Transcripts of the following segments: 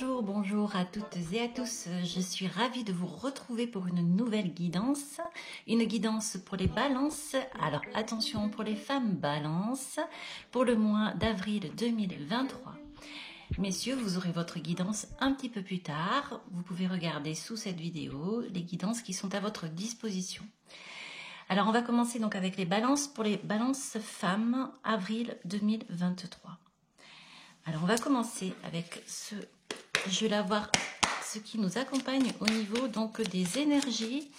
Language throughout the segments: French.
Bonjour à toutes et à tous. Je suis ravie de vous retrouver pour une nouvelle guidance. Une guidance pour les balances. Alors attention pour les femmes balances pour le mois d'avril 2023. Messieurs, vous aurez votre guidance un petit peu plus tard. Vous pouvez regarder sous cette vidéo les guidances qui sont à votre disposition. Alors on va commencer donc avec les balances pour les balances femmes avril 2023. Alors on va commencer avec ce, je vais voir ce qui nous accompagne au niveau donc des énergies.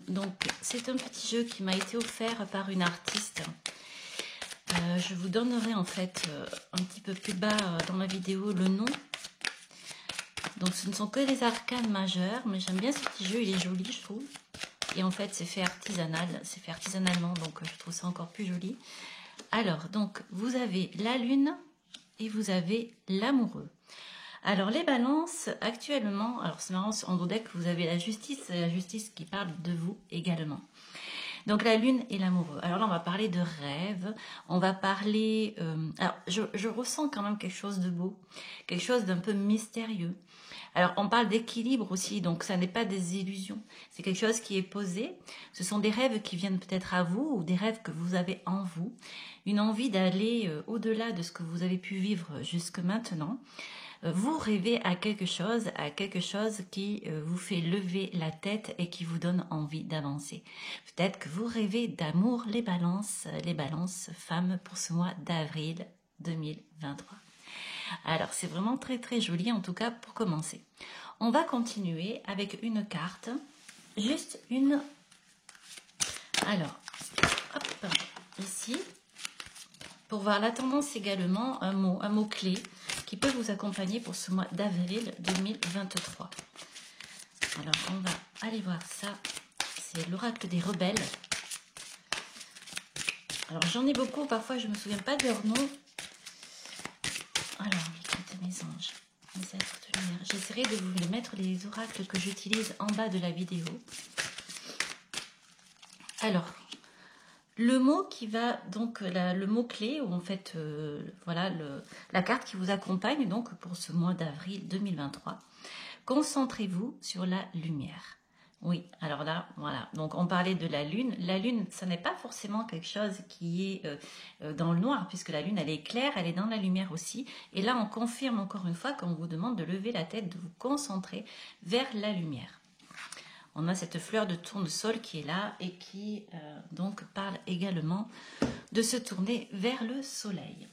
Donc c'est un petit jeu qui m'a été offert par une artiste. Je vous donnerai en fait un petit peu plus bas dans la vidéo le nom. Donc ce ne sont que les arcanes majeures, mais j'aime bien ce petit jeu, il est joli je trouve. Et en fait c'est fait artisanalement, donc je trouve ça encore plus joli. Alors donc vous avez la lune et vous avez l'amoureux. Alors les balances actuellement, alors c'est marrant, en deck vous avez la justice qui parle de vous également. Donc la lune et l'amoureux. Alors là on va parler de rêve, on va parler, alors je ressens quand même quelque chose de beau, quelque chose d'un peu mystérieux. Alors on parle d'équilibre aussi, donc ça n'est pas des illusions, c'est quelque chose qui est posé. Ce sont des rêves qui viennent peut-être à vous ou des rêves que vous avez en vous, une envie d'aller au-delà de ce que vous avez pu vivre jusque maintenant. Vous rêvez à quelque chose qui vous fait lever la tête et qui vous donne envie d'avancer. Peut-être que vous rêvez d'amour, les balances femmes pour ce mois d'avril 2023. Alors c'est vraiment très très joli en tout cas pour commencer. On va continuer avec une carte, juste une. Alors, hop, ici, pour voir la tendance également, un mot clé qui peut vous accompagner pour ce mois d'avril 2023. Alors on va aller voir ça, c'est l'oracle des rebelles. Alors j'en ai beaucoup, parfois je ne me souviens pas de leur nom. Alors, écoutez mes anges, mes êtres de lumière, j'essaierai de vous les mettre les oracles que j'utilise en bas de la vidéo. Alors, le mot qui va donc, le mot clé, ou en fait, voilà, la carte qui vous accompagne donc pour ce mois d'avril 2023. Concentrez-vous sur la lumière. Oui, alors là, voilà, donc on parlait de la lune. La lune, ça n'est pas forcément quelque chose qui est dans le noir, puisque la lune, elle est claire, elle est dans la lumière aussi. Et là, on confirme encore une fois qu'on vous demande de lever la tête, de vous concentrer vers la lumière. On a cette fleur de tournesol qui est là et qui donc parle également de se tourner vers le soleil.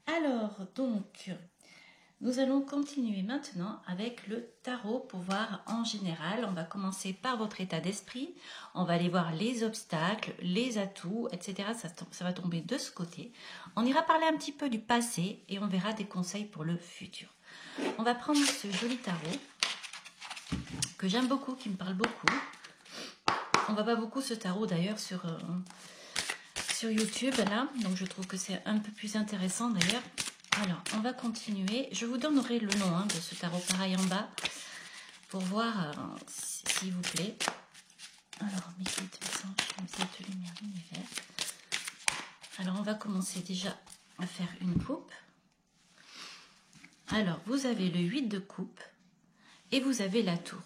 Alors, donc, nous allons continuer maintenant avec le tarot pour voir en général. On va commencer par votre état d'esprit. On va aller voir les obstacles, les atouts, etc. Ça va tomber de ce côté. On ira parler un petit peu du passé et on verra des conseils pour le futur. On va prendre ce joli tarot que j'aime beaucoup, qui me parle beaucoup. On voit pas beaucoup ce tarot d'ailleurs sur YouTube là, donc je trouve que c'est un peu plus intéressant d'ailleurs. Alors, on va continuer. Je vous donnerai le nom de ce tarot pareil en bas pour voir s'il vous plaît. Alors, mes guides, mes anges, mes êtres de lumière, l'univers. Alors, on va commencer déjà à faire une coupe. Alors, vous avez le 8 de coupe et vous avez la tour.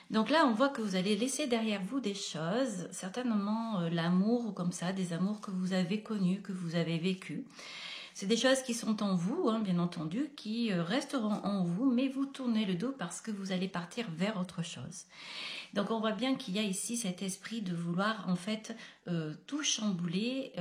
Donc là, on voit que vous allez laisser derrière vous des choses, certainement l'amour ou comme ça, des amours que vous avez connus, que vous avez vécus. C'est des choses qui sont en vous, bien entendu, qui resteront en vous, mais vous tournez le dos parce que vous allez partir vers autre chose. Donc on voit bien qu'il y a ici cet esprit de vouloir en fait tout chambouler.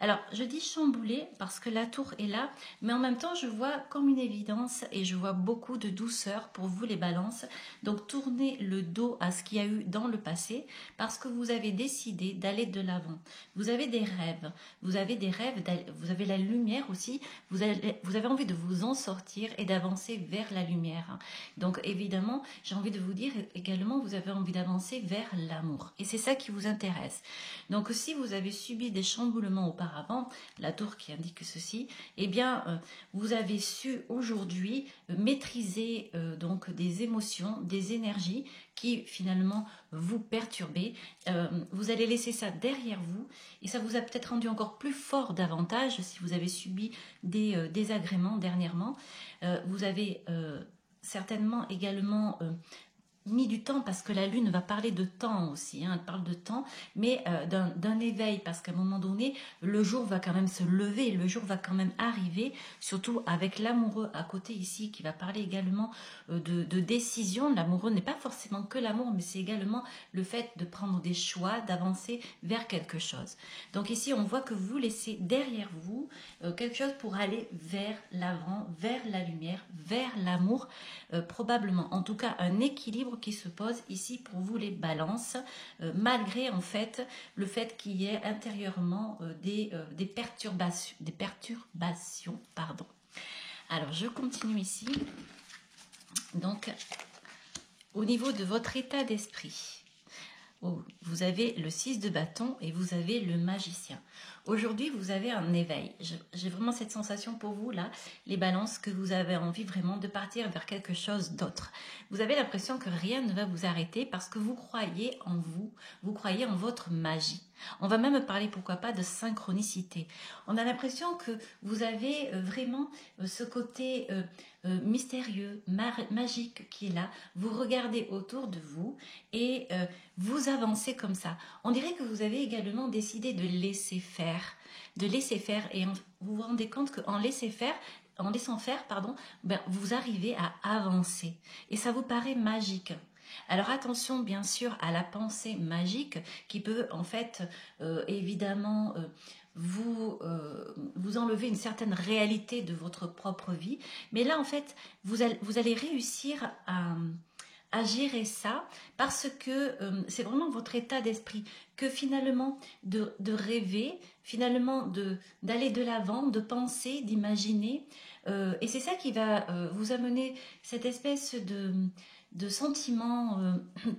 Alors je dis chambouler parce que la tour est là, mais en même temps je vois comme une évidence et je vois beaucoup de douceur pour vous les balances. Donc tournez le dos à ce qu'il y a eu dans le passé parce que vous avez décidé d'aller de l'avant. Vous avez des rêves, vous avez la lumière aussi, vous avez envie de vous en sortir et d'avancer vers la lumière. Donc évidemment, j'ai envie de vous dire également, vous avez envie envie d'avancer vers l'amour. Et c'est ça qui vous intéresse. Donc si vous avez subi des chamboulements auparavant, la tour qui indique ceci, eh bien vous avez su aujourd'hui maîtriser donc des émotions, des énergies qui finalement vous perturbaient. Vous allez laisser ça derrière vous et ça vous a peut-être rendu encore plus fort davantage si vous avez subi des désagréments dernièrement. Vous avez certainement également mis du temps parce que la lune va parler de temps aussi, hein, elle parle de temps, mais d'un éveil parce qu'à un moment donné, le jour va quand même se lever, le jour va quand même arriver, surtout avec l'amoureux à côté ici qui va parler également de décision. L'amoureux n'est pas forcément que l'amour, mais c'est également le fait de prendre des choix, d'avancer vers quelque chose. Donc ici, on voit que vous laissez derrière vous quelque chose pour aller vers l'avant, vers la lumière, vers l'amour, probablement, en tout cas un équilibre qui se pose ici pour vous les balances, malgré en fait le fait qu'il y ait intérieurement des perturbations, pardon. Alors je continue ici. Donc au niveau de votre état d'esprit, vous avez le 6 de bâton et vous avez le magicien. Aujourd'hui, vous avez un éveil. J'ai vraiment cette sensation pour vous, là, les balances, que vous avez envie vraiment de partir vers quelque chose d'autre. Vous avez l'impression que rien ne va vous arrêter parce que vous croyez en vous croyez en votre magie. On va même parler, pourquoi pas, de synchronicité. On a l'impression que vous avez vraiment ce côté mystérieux, magique qui est là. Vous regardez autour de vous et vous avancez comme ça. On dirait que vous avez également décidé de laisser faire. Et vous vous rendez compte qu'en laissant faire, vous arrivez à avancer. Et ça vous paraît magique. Alors attention bien sûr à la pensée magique qui peut en fait évidemment vous enlever une certaine réalité de votre propre vie. Mais là en fait vous allez réussir à gérer ça parce que c'est vraiment votre état d'esprit que finalement de rêver, finalement d'aller de l'avant, de penser, d'imaginer et c'est ça qui va vous amener cette espèce de sentiments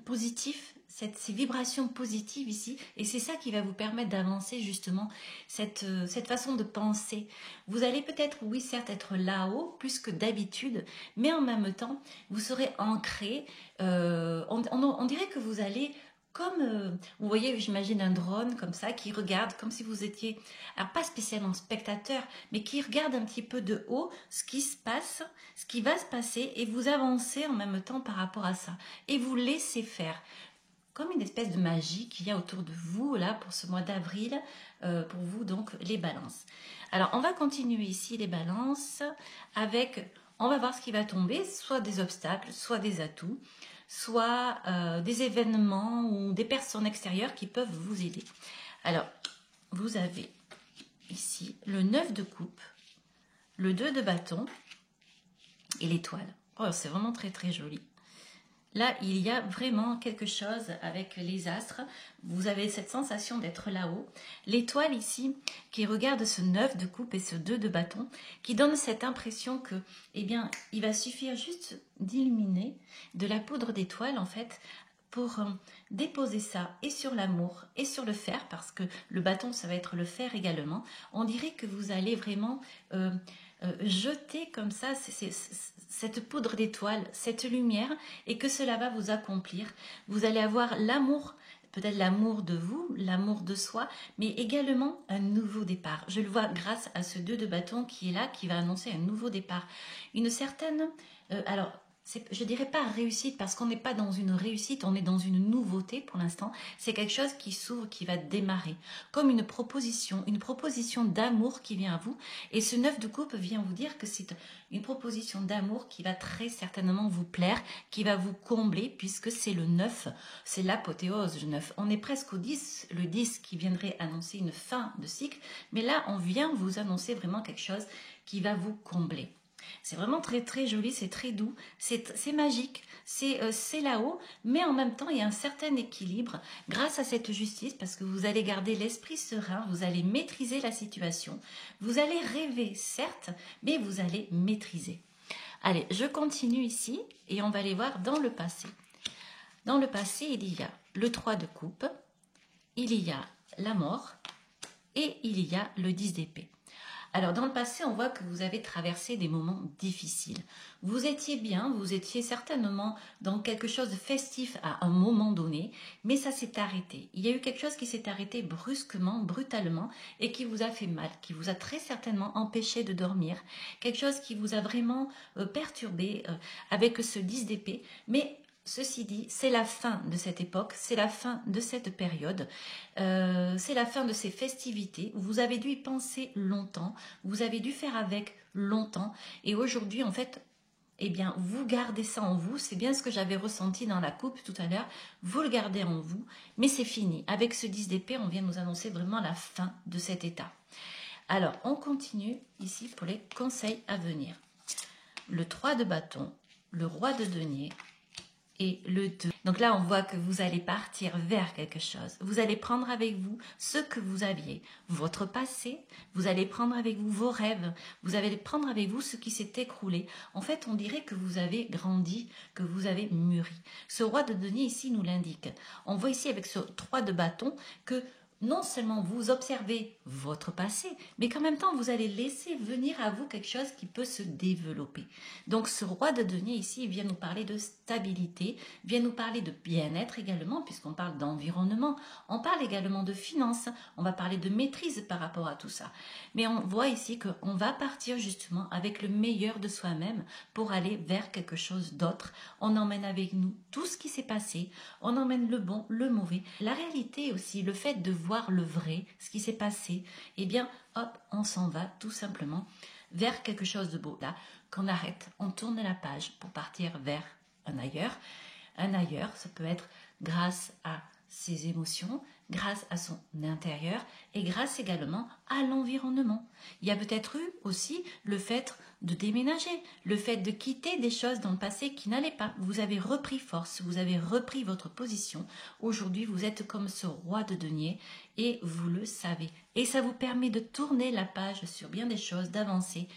positifs, ces vibrations positives ici, et c'est ça qui va vous permettre d'avancer justement cette façon de penser. Vous allez peut-être, oui certes, être là-haut plus que d'habitude, mais en même temps, vous serez ancré, on dirait que vous allez comme, vous voyez, j'imagine un drone comme ça, qui regarde comme si vous étiez, alors pas spécialement spectateur, mais qui regarde un petit peu de haut ce qui se passe, ce qui va se passer, et vous avancez en même temps par rapport à ça. Et vous laissez faire, comme une espèce de magie qu'il y a autour de vous, là, pour ce mois d'avril, pour vous, donc, les balances. Alors, on va continuer ici les balances avec, on va voir ce qui va tomber, soit des obstacles, soit des atouts, soit des événements ou des personnes extérieures qui peuvent vous aider. Alors, vous avez ici le 9 de coupe, le 2 de bâton et l'étoile. Oh, c'est vraiment très très joli. Là, il y a vraiment quelque chose avec les astres. Vous avez cette sensation d'être là-haut. L'étoile ici, qui regarde ce 9 de coupe et ce 2 de bâton, qui donne cette impression que, eh bien, il va suffire juste d'illuminer de la poudre d'étoile, en fait, pour déposer ça et sur l'amour et sur le fer, parce que le bâton, ça va être le fer également. On dirait que vous allez vraiment jeter comme ça cette poudre d'étoile, cette lumière, et que cela va vous accomplir. Vous allez avoir l'amour, peut-être l'amour de vous, l'amour de soi, mais également un nouveau départ. Je le vois grâce à ce 2 de bâton qui est là, qui va annoncer un nouveau départ. Une certaine... alors, je dirais pas réussite parce qu'on n'est pas dans une réussite, on est dans une nouveauté pour l'instant. C'est quelque chose qui s'ouvre, qui va démarrer, comme une proposition d'amour qui vient à vous. Et ce 9 de coupe vient vous dire que c'est une proposition d'amour qui va très certainement vous plaire, qui va vous combler puisque c'est le 9, c'est l'apothéose du 9. On est presque au 10, le 10 qui viendrait annoncer une fin de cycle, mais là on vient vous annoncer vraiment quelque chose qui va vous combler. C'est vraiment très très joli, c'est très doux, c'est magique, c'est là-haut, mais en même temps il y a un certain équilibre grâce à cette justice parce que vous allez garder l'esprit serein, vous allez maîtriser la situation, vous allez rêver certes, mais vous allez maîtriser. Allez, je continue ici et on va aller voir dans le passé. Dans le passé, il y a le 3 de coupe, il y a la mort et il y a le 10 d'épée. Alors, dans le passé, on voit que vous avez traversé des moments difficiles. Vous étiez bien, vous étiez certainement dans quelque chose de festif à un moment donné, mais ça s'est arrêté. Il y a eu quelque chose qui s'est arrêté brusquement, brutalement, et qui vous a fait mal, qui vous a très certainement empêché de dormir. Quelque chose qui vous a vraiment perturbé avec ce 10 d'épée, mais... Ceci dit, c'est la fin de cette époque, c'est la fin de cette période, c'est la fin de ces festivités où vous avez dû y penser longtemps, vous avez dû faire avec longtemps et aujourd'hui en fait, eh bien vous gardez ça en vous, c'est bien ce que j'avais ressenti dans la coupe tout à l'heure, vous le gardez en vous, mais c'est fini. Avec ce 10 d'épée, on vient nous annoncer vraiment la fin de cet état. Alors, on continue ici pour les conseils à venir. Le 3 de bâton, le roi de denier, et le 2. Donc là, on voit que vous allez partir vers quelque chose. Vous allez prendre avec vous ce que vous aviez, votre passé. Vous allez prendre avec vous vos rêves. Vous allez prendre avec vous ce qui s'est écroulé. En fait, on dirait que vous avez grandi, que vous avez mûri. Ce roi de denier ici nous l'indique. On voit ici avec ce 3 de bâton que non seulement vous observez votre passé, mais qu'en même temps, vous allez laisser venir à vous quelque chose qui peut se développer. Donc, ce roi de denier ici, il vient nous parler de stabilité, vient nous parler de bien-être également, puisqu'on parle d'environnement. On parle également de finances, on va parler de maîtrise par rapport à tout ça. Mais on voit ici qu'on va partir justement avec le meilleur de soi-même pour aller vers quelque chose d'autre. On emmène avec nous tout ce qui s'est passé, on emmène le bon, le mauvais. La réalité aussi, le fait de voir le vrai, ce qui s'est passé, eh bien, hop, on s'en va tout simplement vers quelque chose de beau. Là, qu'on arrête, on tourne la page pour partir vers un ailleurs. Un ailleurs, ça peut être grâce à ses émotions, grâce à son intérieur et grâce également à l'environnement. Il y a peut-être eu aussi le fait de déménager, le fait de quitter des choses dans le passé qui n'allaient pas. Vous avez repris force, vous avez repris votre position. Aujourd'hui, vous êtes comme ce roi de denier et vous le savez. Et ça vous permet de tourner la page sur bien des choses, d'avancer.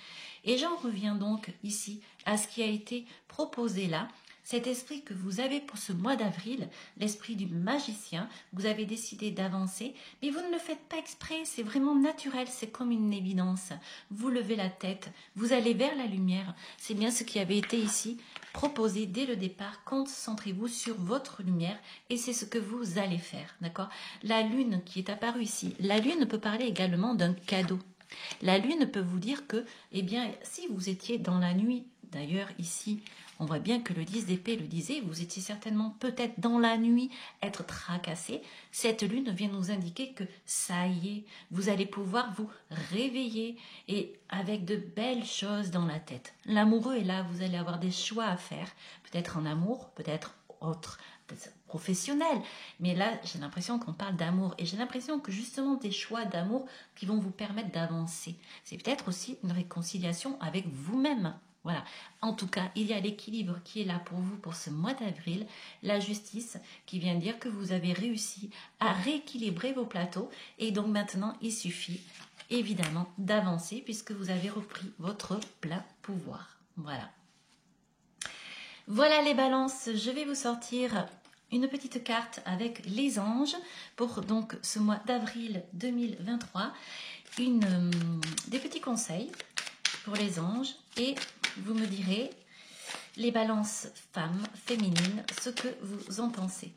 Et j'en reviens donc ici à ce qui a été proposé là. Cet esprit que vous avez pour ce mois d'avril, l'esprit du magicien, vous avez décidé d'avancer, mais vous ne le faites pas exprès, c'est vraiment naturel, c'est comme une évidence. Vous levez la tête, vous allez vers la lumière, c'est bien ce qui avait été ici proposé dès le départ. Concentrez-vous sur votre lumière et c'est ce que vous allez faire, d'accord? La lune qui est apparue ici, la lune peut parler également d'un cadeau. La lune peut vous dire que, eh bien, si vous étiez dans la nuit, d'ailleurs ici, on voit bien que le 10 d'épée le disait, vous étiez certainement peut-être dans la nuit être tracassé. Cette lune vient nous indiquer que ça y est, vous allez pouvoir vous réveiller et avec de belles choses dans la tête. L'amoureux est là, vous allez avoir des choix à faire, peut-être en amour, peut-être autre, professionnel, mais là j'ai l'impression qu'on parle d'amour et j'ai l'impression que justement des choix d'amour qui vont vous permettre d'avancer. C'est peut-être aussi une réconciliation avec vous-même. Voilà. En tout cas, il y a l'équilibre qui est là pour vous pour ce mois d'avril, la justice qui vient dire que vous avez réussi à rééquilibrer vos plateaux et donc maintenant il suffit évidemment d'avancer puisque vous avez repris votre plein pouvoir. Voilà. Voilà les balances, je vais vous sortir une petite carte avec les anges pour donc ce mois d'avril 2023, des petits conseils pour les anges et vous me direz les balances femmes, féminines, ce que vous en pensez.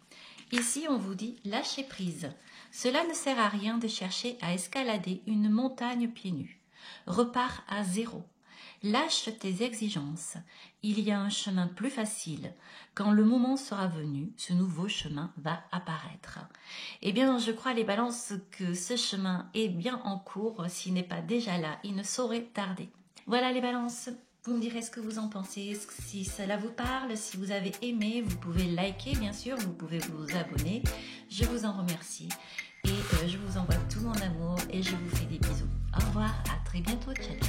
Ici on vous dit lâcher prise, cela ne sert à rien de chercher à escalader une montagne pieds nus, repars à zéro. Lâche tes exigences, il y a un chemin plus facile. Quand le moment sera venu, ce nouveau chemin va apparaître. Eh bien, je crois les balances que ce chemin est bien en cours. S'il n'est pas déjà là, il ne saurait tarder. Voilà les balances, vous me direz ce que vous en pensez, si cela vous parle, si vous avez aimé, vous pouvez liker bien sûr, vous pouvez vous abonner. Je vous en remercie et je vous envoie tout mon amour et je vous fais des bisous. Au revoir, à très bientôt, ciao.